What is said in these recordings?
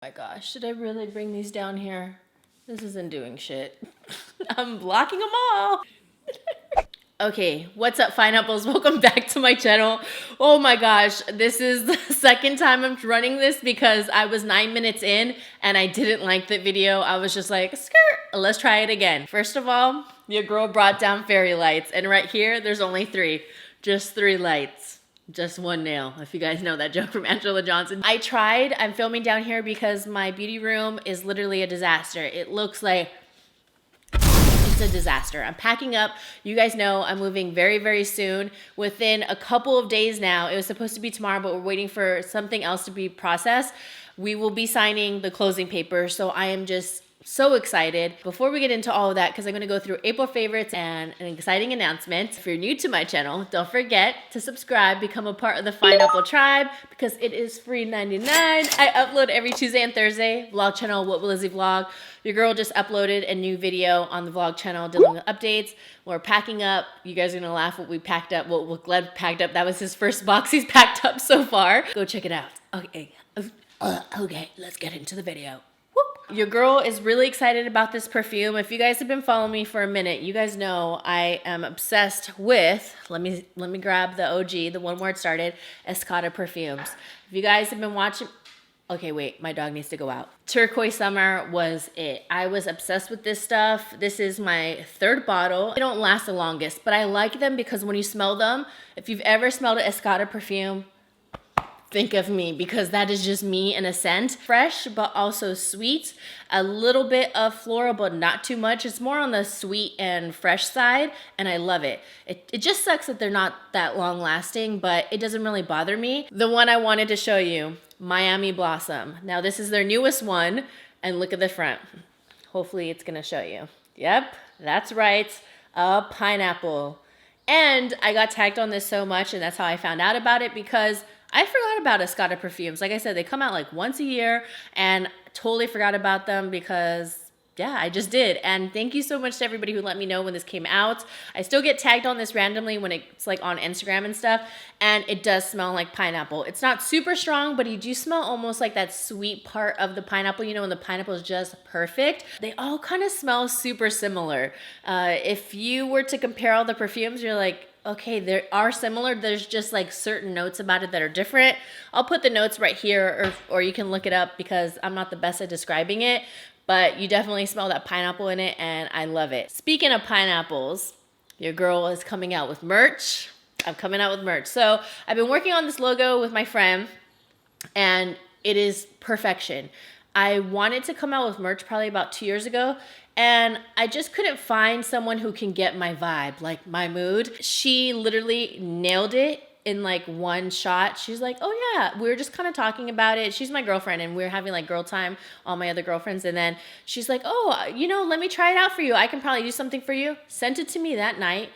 my gosh, should I really bring these down here? This isn't doing shit. I'm blocking them all. Okay, what's up, Pineapples? Welcome back to my channel. Oh my gosh, this is the second time I'm running this because I was 9 minutes in and I didn't like the video. I was just like, skirt, let's try it again. First of all, your girl brought down fairy lights, and right here, there's only three. Just 3 lights. Just one nail, if you guys know that joke from Angela Johnson. I'm filming down here because my beauty room is literally a disaster. It looks like it's a disaster. I'm packing up. You guys know I'm moving very, very soon. Within a couple of days now. It was supposed to be tomorrow, but we're waiting for something else to be processed. We will be signing the closing papers, so I am just so excited. Before we get into all of that, because I'm going to go through April favorites and an exciting announcement. If you're new to my channel, don't forget to subscribe, become a part of the Pineapple tribe, because it is free 99. I upload every Tuesday and Thursday. Vlog channel, What Will Lizzy Vlog. Your girl just uploaded a new video on the vlog channel dealing with updates. We're packing up. You guys are going to laugh what we packed up, what Gleb packed up. That was his first box he's packed up so far. Go check it out. Okay, okay, let's get into the video. Your girl is really excited about this perfume. If you guys have been following me for a minute, you guys know I am obsessed with, let me grab the OG, the one where it started, Escada perfumes. If you guys have been watching, okay, wait, my dog needs to go out. Turquoise Summer was it. I was obsessed with this stuff. This is my 3rd bottle. They don't last the longest, but I like them because when you smell them, if you've ever smelled an Escada perfume, think of me, because that is just me in a scent. Fresh, but also sweet. A little bit of floral, but not too much. It's more on the sweet and fresh side, and I love it. It just sucks that they're not that long lasting, but it doesn't really bother me. The one I wanted to show you, Miami Blossom. Now this is their newest one, and look at the front. Hopefully it's gonna show you. Yep, that's right, a pineapple. And I got tagged on this so much, and that's how I found out about it, because I forgot about Escada perfumes. Like I said, they come out like once a year, and totally forgot about them because, yeah, I just did. And thank you so much to everybody who let me know when this came out. I still get tagged on this randomly when it's like on Instagram and stuff, and it does smell like pineapple. It's not super strong, but you do smell almost like that sweet part of the pineapple, you know, when the pineapple is just perfect. They all kind of smell super similar. If you were to compare all the perfumes, you're like, okay, they are similar. There's just like certain notes about it that are different. I'll put the notes right here, or you can look it up because I'm not the best at describing it, but you definitely smell that pineapple in it, and I love it. Speaking of pineapples, your girl is coming out with merch. I'm coming out with merch. So I've been working on this logo with my friend, and it is perfection. I wanted to come out with merch probably about 2 years ago, and I just couldn't find someone who can get my vibe, like my mood. She literally nailed it in like one shot. She's like, oh yeah, we were just kind of talking about it. She's my girlfriend, and we were having like girl time, all my other girlfriends. And then she's like, oh, you know, let me try it out for you. I can probably do something for you. Sent it to me that night,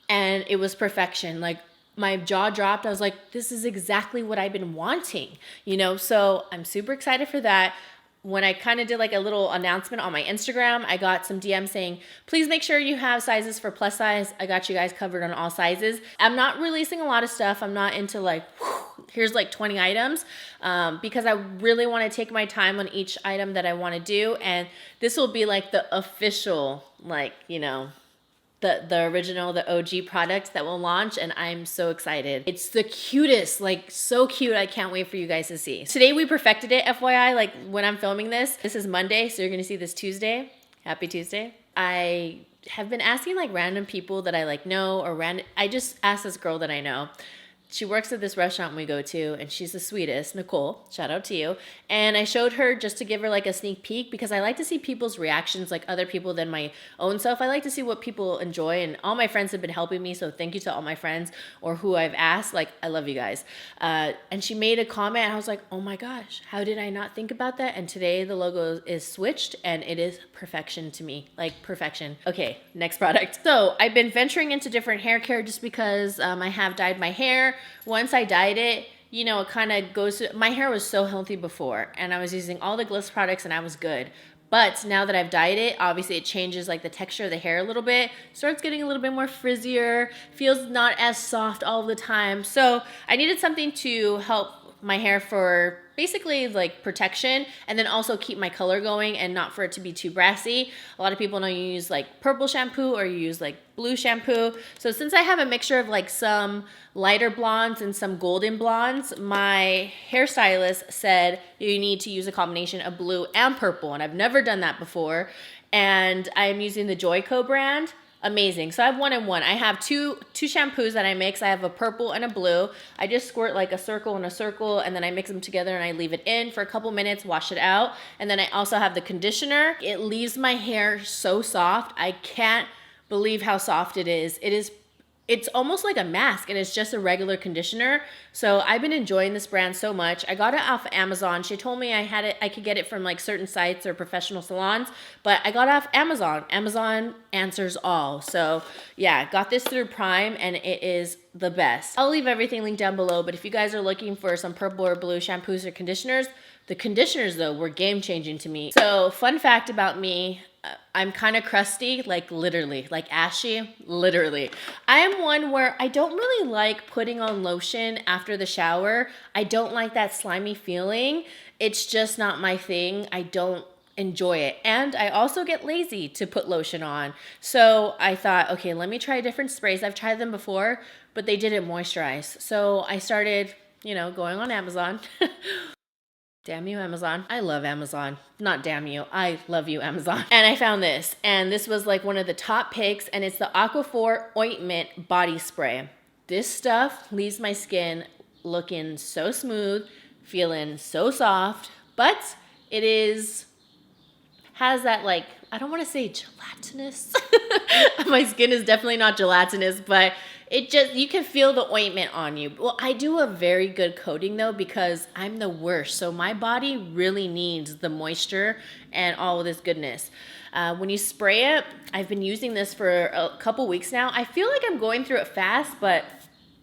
and it was perfection. Like, my jaw dropped. I was like, this is exactly what I've been wanting, you know? So I'm super excited for that. When I kind of did like a little announcement on my Instagram, I got some DMs saying, please make sure you have sizes for plus size. I got you guys covered on all sizes. I'm not releasing a lot of stuff. I'm not into like, here's like 20 items because I really want to take my time on each item that I want to do. And this will be like the official, like, you know, the original, the OG product that will launch, and I'm so excited. It's the cutest, like so cute. I can't wait for you guys to see. Today we perfected it, FYI, like when I'm filming this is Monday, so you're gonna see this Tuesday. Happy Tuesday. I have been asking like random people that I like know, or I just asked this girl that I know. She works at this restaurant we go to, and she's the sweetest, Nicole, shout out to you. And I showed her just to give her like a sneak peek, because I like to see people's reactions, like other people than my own self. I like to see what people enjoy, and all my friends have been helping me, so thank you to all my friends or who I've asked. Like, I love you guys. And she made a comment, and I was like, oh my gosh, how did I not think about that? And today the logo is switched, and it is perfection to me, like perfection. Okay, next product. So I've been venturing into different hair care just because I have dyed my hair. Once I dyed it, you know, it kind of goes to, my hair was so healthy before, and I was using all the Gliss products, and I was good. But now that I've dyed it, obviously it changes like the texture of the hair a little bit, starts getting a little bit more frizzier, feels not as soft all the time. So I needed something to help my hair for basically like protection, and then also keep my color going and not for it to be too brassy. A lot of people know you use like purple shampoo or you use like blue shampoo. So since I have a mixture of like some lighter blondes and some golden blondes, my hairstylist said you need to use a combination of blue and purple, and I've never done that before. And I'm using the Joico brand. Amazing. So I have 1 in 1. I have two shampoos that I mix. I have a purple and a blue. I just squirt like a circle and a circle, and then I mix them together and I leave it in for a couple minutes, wash it out. And then I also have the conditioner. It leaves my hair so soft. I can't believe how soft it is. It's almost like a mask, and it's just a regular conditioner. So I've been enjoying this brand so much. I got it off of Amazon. She told me I could get it from like certain sites or professional salons, but I got it off Amazon. Amazon answers all. So yeah, got this through Prime, and it is the best. I'll leave everything linked down below, but if you guys are looking for some purple or blue shampoos or conditioners, the conditioners though were game changing to me. So fun fact about me, I'm kind of crusty, like literally, like ashy, literally. I am one where I don't really like putting on lotion after the shower. I don't like that slimy feeling. It's just not my thing. I don't enjoy it. And I also get lazy to put lotion on. So I thought, okay, let me try different sprays. I've tried them before, but they didn't moisturize. So I started, going on Amazon. Damn you, Amazon. I love Amazon. Not damn you. I love you, Amazon. And I found this. And this was like one of the top picks. And it's the Aquaphor Ointment Body Spray. This stuff leaves my skin looking so smooth, feeling so soft. But it has that like, I don't want to say gelatinous. My skin is definitely not gelatinous, but you can feel the ointment on you. Well, I do a very good coating though, because I'm the worst. So my body really needs the moisture and all of this goodness. When you spray it, I've been using this for a couple weeks now. I feel like I'm going through it fast, but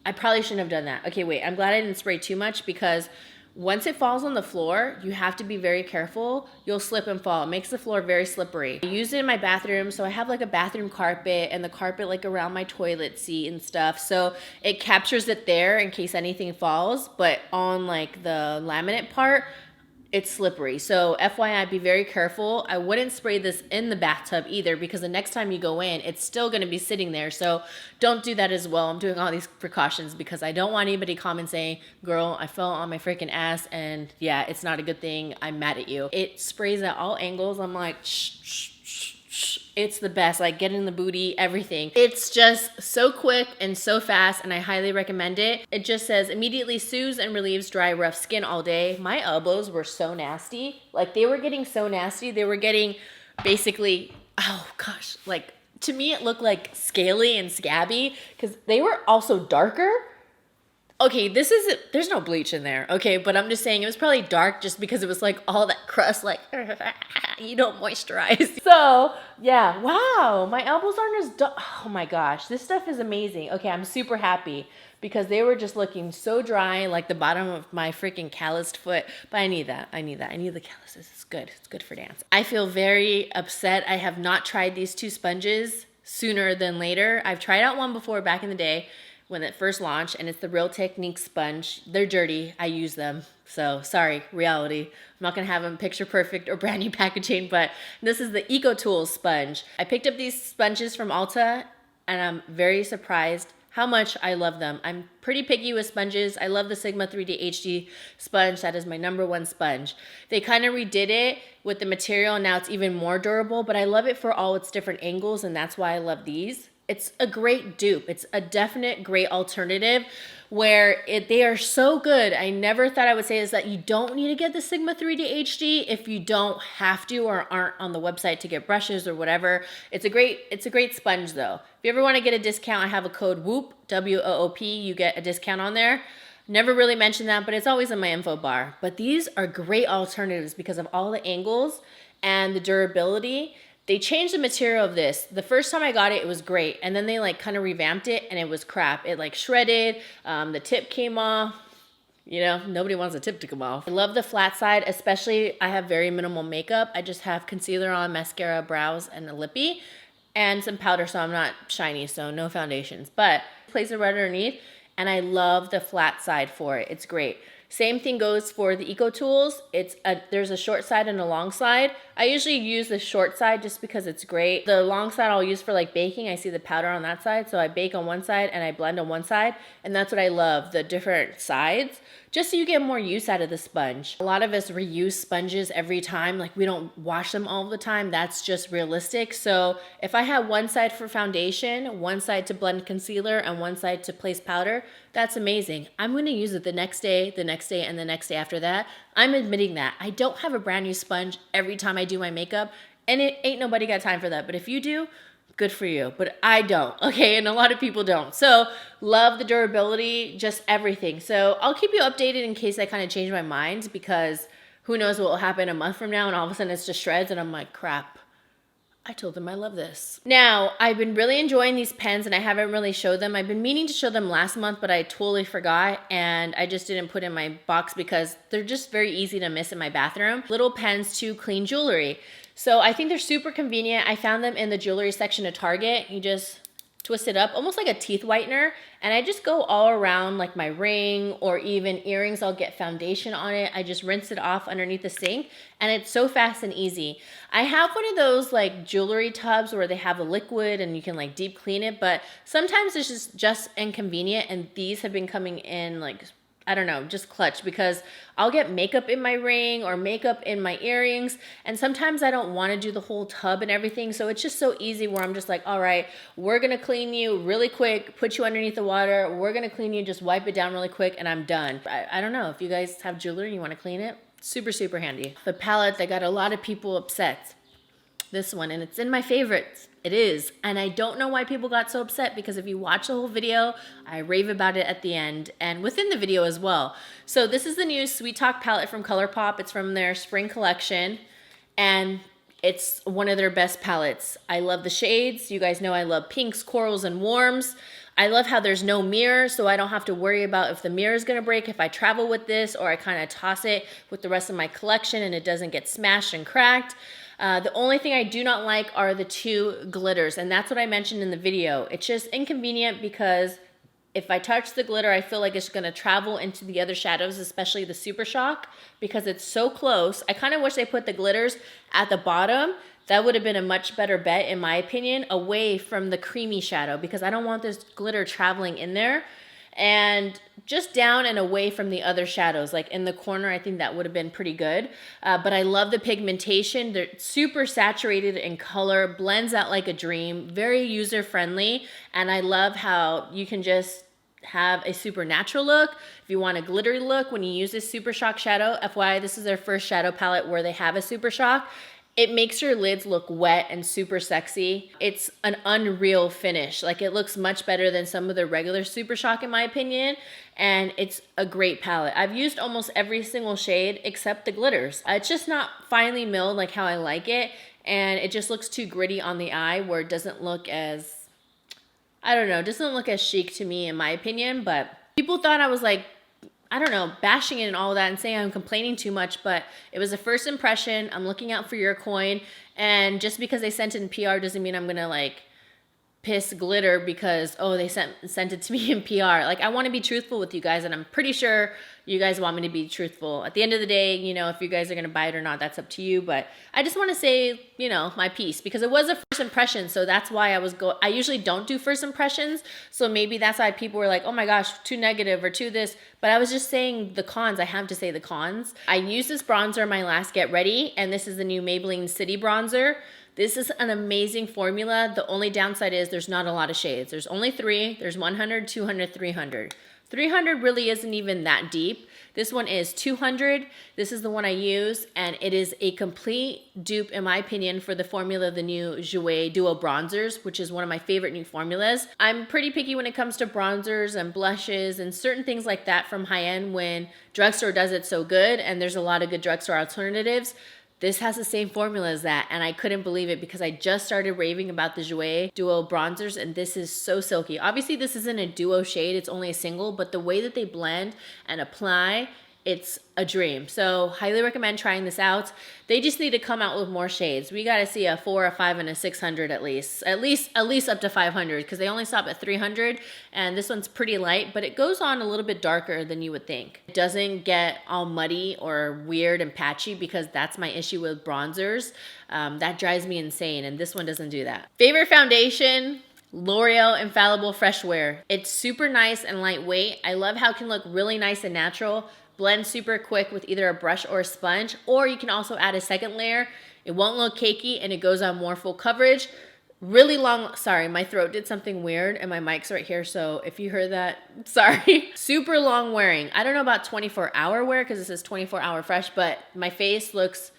I probably shouldn't have done that. Okay, wait, I'm glad I didn't spray too much, because once it falls on the floor, you have to be very careful. You'll slip and fall. It makes the floor very slippery. I use it in my bathroom, so I have like a bathroom carpet and the carpet like around my toilet seat and stuff. So it captures it there in case anything falls, but on like the laminate part, it's slippery. So FYI, be very careful. I wouldn't spray this in the bathtub either, because the next time you go in, it's still gonna be sitting there. So don't do that as well. I'm doing all these precautions because I don't want anybody comment saying, girl, I fell on my freaking ass and yeah, it's not a good thing. I'm mad at you. It sprays at all angles. I'm like, shh, shh, shh, shh. It's the best, like get in the booty, everything. It's just so quick and so fast, and I highly recommend it. It just says immediately soothes and relieves dry, rough skin all day. My elbows were so nasty. Like they were getting so nasty. They were getting basically, oh gosh, like to me it looked like scaly and scabby because they were also darker. Okay, there's no bleach in there, okay? But I'm just saying it was probably dark just because it was like all that crust, like, you don't moisturize. So, yeah, wow, my elbows aren't as dark. Oh my gosh, this stuff is amazing. Okay, I'm super happy because they were just looking so dry, like the bottom of my freaking calloused foot. But I need that. I need the calluses. It's good. It's good for dance. I feel very upset. I have not tried these two sponges sooner than later. I've tried out one before back in the day when it first launched, and it's the Real Technique sponge. They're dirty. I use them. So sorry, reality. I'm not gonna have them picture perfect or brand new packaging, but this is the Eco Tools sponge. I picked up these sponges from Ulta, and I'm very surprised how much I love them. I'm pretty picky with sponges. I love the Sigma 3D HD sponge. That is my #1 sponge. They kind of redid it with the material, and now it's even more durable, but I love it for all its different angles, and that's why I love these. It's a great dupe. It's a definite great alternative where they are so good. I never thought I would say is that you don't need to get the Sigma 3D HD if you don't have to or aren't on the website to get brushes or whatever. It's a great sponge though. If you ever want to get a discount, I have a code WOOP, W-O-O-P. You get a discount on there. Never really mentioned that, but it's always in my info bar. But these are great alternatives because of all the angles and the durability. They changed the material of this. The first time I got it, it was great. And then they like kind of revamped it and it was crap. It like shredded, the tip came off. You know, nobody wants a tip to come off. I love the flat side, especially I have very minimal makeup. I just have concealer on, mascara, brows, and a lippy, and some powder so I'm not shiny, so no foundations. But place it right underneath, and I love the flat side for it. It's great. Same thing goes for the Eco Tools. There's a short side and a long side. I usually use the short side just because it's great. The long side I'll use for like baking. I see the powder on that side, so I bake on one side and I blend on one side, and that's what I love, the different sides, just so you get more use out of the sponge. A lot of us reuse sponges every time, like we don't wash them all the time. That's just realistic. So if I have one side for foundation, one side to blend concealer, and one side to place powder, that's amazing. I'm gonna use it the next day, and the next day after that. I'm admitting that. I don't have a brand new sponge every time I do my makeup, and it ain't nobody got time for that. But if you do, good for you. But I don't, okay? And a lot of people don't. So love the durability, just everything. So I'll keep you updated in case I kind of change my mind, because who knows what will happen a month from now, and all of a sudden it's just shreds and I'm like, crap. I told them I love this. Now, I've been really enjoying these pens and I haven't really showed them. I've been meaning to show them last month, but I totally forgot and I just didn't put in my box because they're just very easy to miss in my bathroom. Little pens to clean jewelry. So I think they're super convenient. I found them in the jewelry section of Target. You just twist it up, almost like a teeth whitener. And I just go all around like my ring or even earrings. I'll get foundation on it. I just rinse it off underneath the sink and it's so fast and easy. I have one of those like jewelry tubs where they have a liquid and you can like deep clean it, but sometimes it's just inconvenient, and these have been coming in like, I don't know, just clutch, because I'll get makeup in my ring or makeup in my earrings, and sometimes I don't want to do the whole tub and everything, so it's just so easy where I'm just like, all right, we're gonna clean you really quick, put you underneath the water, we're gonna clean you, just wipe it down really quick, and I'm done. I don't know, if you guys have jewelry and you want to clean it, super, super handy. The palette that got a lot of people upset, this one, and it's in my favorites. It is, and I don't know why people got so upset, because if you watch the whole video, I rave about it at the end and within the video as well. So this is the new Sweet Talk palette from ColourPop. It's from their spring collection, and it's one of their best palettes. I love the shades. You guys know I love pinks, corals, and warms. I love how there's no mirror, so I don't have to worry about if the mirror is gonna break if I travel with this, or I kind of toss it with the rest of my collection and it doesn't get smashed and cracked. The only thing I do not like are the two glitters, and that's what I mentioned in the video. It's just inconvenient because if I touch the glitter, I feel like it's gonna travel into the other shadows, especially the Super Shock, because it's so close. I kind of wish they put the glitters at the bottom. That would have been a much better bet, in my opinion, away from the creamy shadow, because I don't want this glitter traveling in there. And just down and away from the other shadows, like in the corner, I think that would have been pretty good. But I love the pigmentation. They're super saturated in color, blends out like a dream, very user-friendly. And I love how you can just have a super natural look. If you want a glittery look when you use this Super Shock shadow, FYI, this is their first shadow palette where they have a Super Shock. It makes your lids look wet and super sexy. It's an unreal finish. Like, it looks much better than some of the regular Super Shock in my opinion. And it's a great palette. I've used almost every single shade except the glitters. It's just not finely milled like how I like it. And it just looks too gritty on the eye, where it doesn't look as, I don't know, it doesn't look as chic to me in my opinion. But people thought I was like, I don't know, bashing it and all that and saying I'm complaining too much, but it was a first impression. I'm looking out for your coin, and just because they sent it in PR doesn't mean I'm gonna like piss glitter because, oh, they sent it to me in PR. Like, I want to be truthful with you guys, and I'm pretty sure you guys want me to be truthful. At the end of the day, you know, if you guys are going to buy it or not, that's up to you. But I just want to say, you know, my piece, because it was a first impression. So that's why I usually don't do first impressions. So maybe that's why people were like, oh my gosh, too negative or too this. But I was just saying the cons. I have to say the cons. I used this bronzer in my last Get Ready, and this is the new Maybelline City Bronzer. This is an amazing formula. The only downside is there's not a lot of shades. There's only 3. There's 100, 200, 300. 300 really isn't even that deep. This one is 200. This is the one I use, and it is a complete dupe, in my opinion, for the formula of the new Jouer Duo Bronzers, which is one of my favorite new formulas. I'm pretty picky when it comes to bronzers and blushes and certain things like that from high-end when drugstore does it so good, and there's a lot of good drugstore alternatives. This has the same formula as that, and I couldn't believe it because I just started raving about the Jouer Duo Bronzers, and this is so silky. Obviously, this isn't a duo shade, it's only a single, but the way that they blend and apply it's a dream. So highly recommend trying this out. They just need to come out with more shades. We got to see a 4, a 5, and a 600 at least up to 500, because they only stop at 300, and this one's pretty light, but it goes on a little bit darker than you would think. It doesn't get all muddy or weird and patchy, because that's my issue with bronzers. That drives me insane, and this one doesn't do that. Favorite foundation, L'Oreal Infallible Fresh Wear. It's super nice and lightweight. I love how it can look really nice and natural. Blend super quick with either a brush or a sponge, or you can also add a second layer. It won't look cakey, and it goes on more full coverage. Really long, sorry, my throat did something weird and my mic's right here, so if you heard that, sorry. Super long wearing. I don't know about 24-hour wear, because this is 24-hour fresh, but my face looks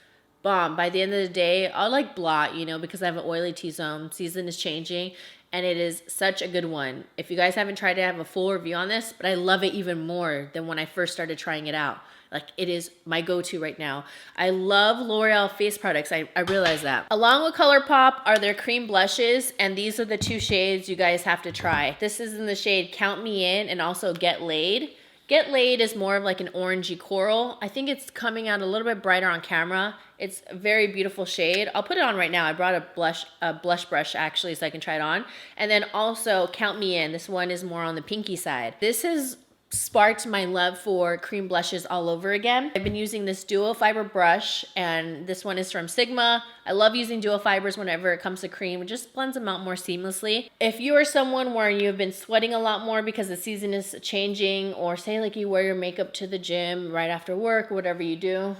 bomb. By the end of the day, I'll like blot, you know, because I have an oily T-zone. Season is changing, and it is such a good one. If you guys haven't tried it, I have a full review on this, but I love it even more than when I first started trying it out. Like, it is my go-to right now. I love L'Oreal face products. I realize that. Along with ColourPop are their cream blushes, and these are the 2 shades you guys have to try. This is in the shade Count Me In and also Get Laid. Get Laid is more of like an orangey coral. I think it's coming out a little bit brighter on camera. It's a very beautiful shade. I'll put it on right now. I brought a blush brush actually, so I can try it on. And then also Count Me In. This one is more on the pinky side. This has sparked my love for cream blushes all over again. I've been using this dual fiber brush, and this one is from Sigma. I love using dual fibers whenever it comes to cream. It just blends them out more seamlessly. If you are someone where you've been sweating a lot more because the season is changing, or say like you wear your makeup to the gym right after work, or whatever you do,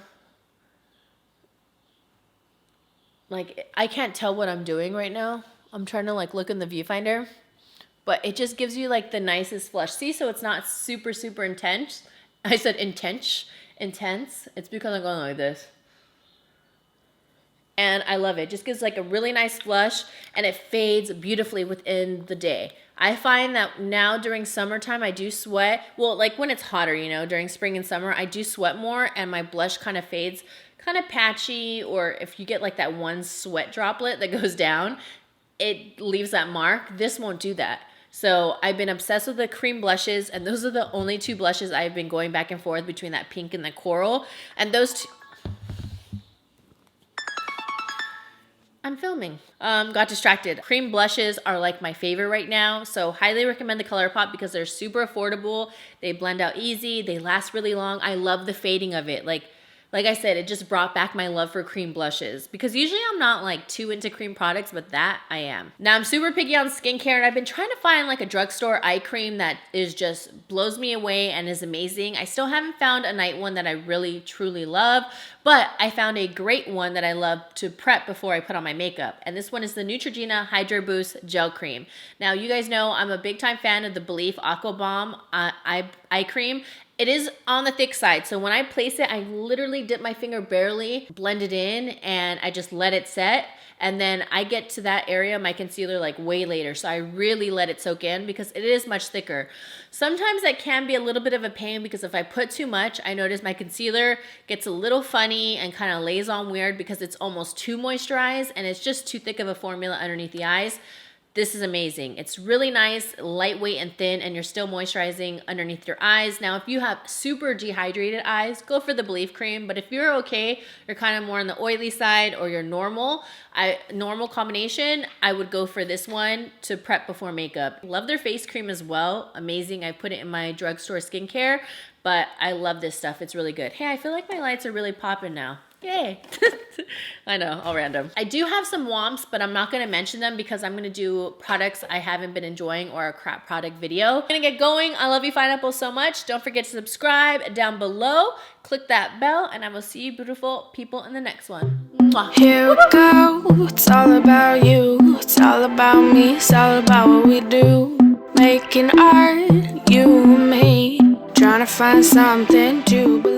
like, I can't tell what I'm doing right now. I'm trying to like look in the viewfinder, but it just gives you like the nicest flush. See, so it's not super, super intense. I said intense. It's because I'm going like this. And I love it. It just gives like a really nice flush, and it fades beautifully within the day. I find that now during summertime, I do sweat. Well, like when it's hotter, you know, during spring and summer, I do sweat more, and my blush kind of fades, kind of patchy, or if you get like that one sweat droplet that goes down, it leaves that mark. This won't do that. So I've been obsessed with the cream blushes, and those are the only 2 blushes I've been going back and forth between, that pink and the coral. And those 2... I'm filming. Got distracted. Cream blushes are like my favorite right now, so highly recommend the ColourPop because they're super affordable. They blend out easy. They last really long. I love the fading of it. Like I said, it just brought back my love for cream blushes, because usually I'm not like too into cream products, but that I am. Now I'm super picky on skincare, and I've been trying to find like a drugstore eye cream that is just blows me away and is amazing. I still haven't found a night one that I really truly love, but I found a great one that I love to prep before I put on my makeup. And this one is the Neutrogena Hydro Boost Gel Cream. Now you guys know I'm a big time fan of the Belief Aqua Bomb eye cream. It is on the thick side, so when I place it, I literally dip my finger barely, blend it in, and I just let it set. And then I get to that area of my concealer like way later, so I really let it soak in because it is much thicker. Sometimes that can be a little bit of a pain, because if I put too much, I notice my concealer gets a little funny and kind of lays on weird because it's almost too moisturized, and it's just too thick of a formula underneath the eyes. This is amazing. It's really nice, lightweight and thin, and you're still moisturizing underneath your eyes. Now, if you have super dehydrated eyes, go for the Belief cream. But if you're okay, you're kind of more on the oily side, or you're normal combination, I would go for this one to prep before makeup. Love their face cream as well. Amazing. I put it in my drugstore skincare, but I love this stuff. It's really good. Hey, I feel like my lights are really popping now. Yay. I know, all random. I do have some womps, but I'm not gonna mention them because I'm gonna do products I haven't been enjoying, or a crap product video. I'm gonna get going. I love you pineapple so much. Don't forget to subscribe down below. Click that bell, and I will see you beautiful people in the next one. Mwah. Here we go. It's all about you. It's all about me. It's all about what we do. Making art, you and me. Trying to find something to believe.